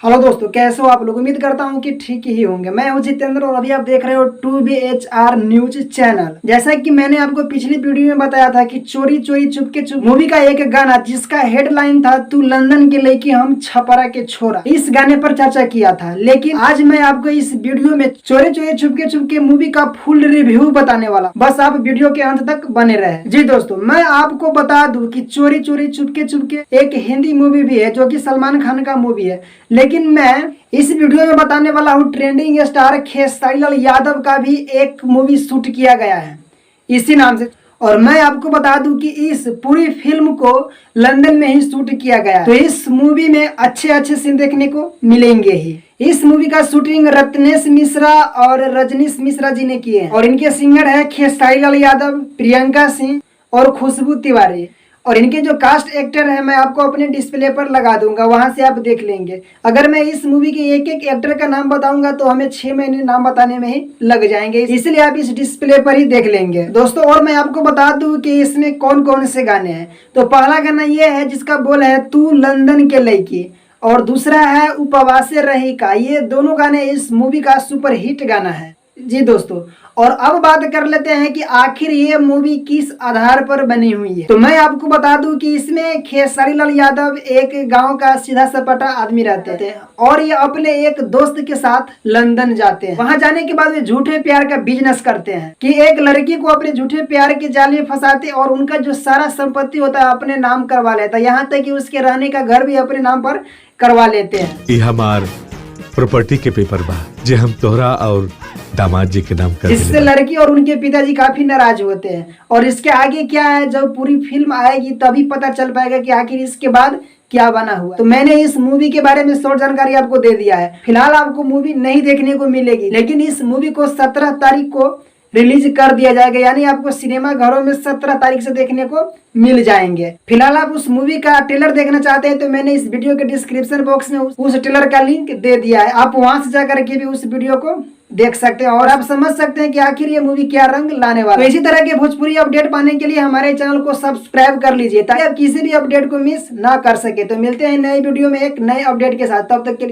Hello दोस्तों, कैसे हो आप लोग। उम्मीद करता हूँ कि ठीक ही होंगे। मैं हूँ जितेंद्र और अभी आप देख रहे हो 2BHR न्यूज चैनल। जैसा कि मैंने आपको पिछली वीडियो में बताया था कि चोरी चोरी चुपके चुप मूवी का एक गाना जिसका हेडलाइन था तू लंदन के लेके हम छपरा के छोरा, इस गाने पर चर्चा किया था। लेकिन आज मैं आपको इस वीडियो में चोरी चोरी चुपके चुपके मूवी का फुल रिव्यू बताने वाला, बस आप वीडियो के अंत तक बने रहे। जी दोस्तों, मैं आपको बता दूं कि चोरी चोरी चुपके चुपके एक हिंदी मूवी भी है जो कि सलमान खान का मूवी है। लेकिन मैं इस वीडियो में बताने वाला हूँ ट्रेंडिंग स्टार खेसारी लाल यादव का भी एक मूवी शूट किया गया है इसी नाम से। और मैं आपको बता दूं कि इस पूरी फिल्म को लंदन में ही शूट किया गया है। तो इस मूवी में अच्छे अच्छे सीन देखने को मिलेंगे ही। इस मूवी का शूटिंग रत्नेश मिश्रा और रजनीश मिश्रा जी ने किए हैं और इनके सिंगर है खेसारी लाल यादव, प्रियंका सिंह और खुशबू तिवारी। और इनके जो कास्ट एक्टर है मैं आपको अपने डिस्प्ले पर लगा दूंगा, वहां से आप देख लेंगे। अगर मैं इस मूवी के एक एक एक्टर का नाम बताऊंगा तो हमें 6 महीने नाम बताने में ही लग जाएंगे, इसलिए आप इस डिस्प्ले पर ही देख लेंगे दोस्तों। और मैं आपको बता दूं कि इसमें कौन कौन से गाने हैं। तो पहला गाना ये है जिसका बोल है तू लंदन के लड़की, और दूसरा है उपवासे रही का। ये दोनों गाने इस मूवी का सुपर हिट गाना है जी दोस्तों। और अब बात कर लेते हैं कि आखिर ये मूवी किस आधार पर बनी हुई है। तो मैं आपको बता दूं कि इसमें खेसारी लाल यादव एक गांव का सीधा सपाटा आदमी रहते थे और ये अपने एक दोस्त के साथ लंदन जाते हैं। वहां जाने के बाद वे झूठे प्यार का बिजनेस करते हैं कि एक लड़की को अपने झूठे प्यार के जाल में फंसाते और उनका जो सारा संपत्ति होता है अपने नाम करवा लेता है, यहाँ तक कि उसके रहने का घर भी अपने नाम पर करवा लेते हैं। ये हमार प्रॉपर्टी के पेपर बा जे हम तोहरा और दामाद जी के नाम कर देले इससे बा। लड़की और उनके पिताजी काफी नाराज होते हैं। और इसके आगे क्या है, जब पूरी फिल्म आएगी तभी पता चल पाएगा कि आखिर इसके बाद क्या बना हुआ। तो मैंने इस मूवी के बारे में शॉर्ट जानकारी आपको दे दिया है। फिलहाल आपको मूवी नहीं देखने को मिलेगी, लेकिन इस मूवी को 17 तारीख को रिलीज कर दिया जाएगा, यानी आपको सिनेमा घरों में 17 तारीख से देखने को मिल जाएंगे। फिलहाल आप उस मूवी का ट्रेलर देखना चाहते हैं तो मैंने इस वीडियो के डिस्क्रिप्शन बॉक्स में उस ट्रेलर का लिंक दे दिया है, आप वहां से जाकर के भी उस वीडियो को देख सकते हैं और आप समझ सकते हैं कि आखिर ये मूवी क्या रंग लाने वाला है। तो इसी तरह के भोजपुरी अपडेट पाने के लिए हमारे चैनल को सब्सक्राइब कर लीजिए ताकि आप किसी भी अपडेट को मिस ना कर सके। तो मिलते हैं नए वीडियो में एक नए अपडेट के साथ, तब तक के लिए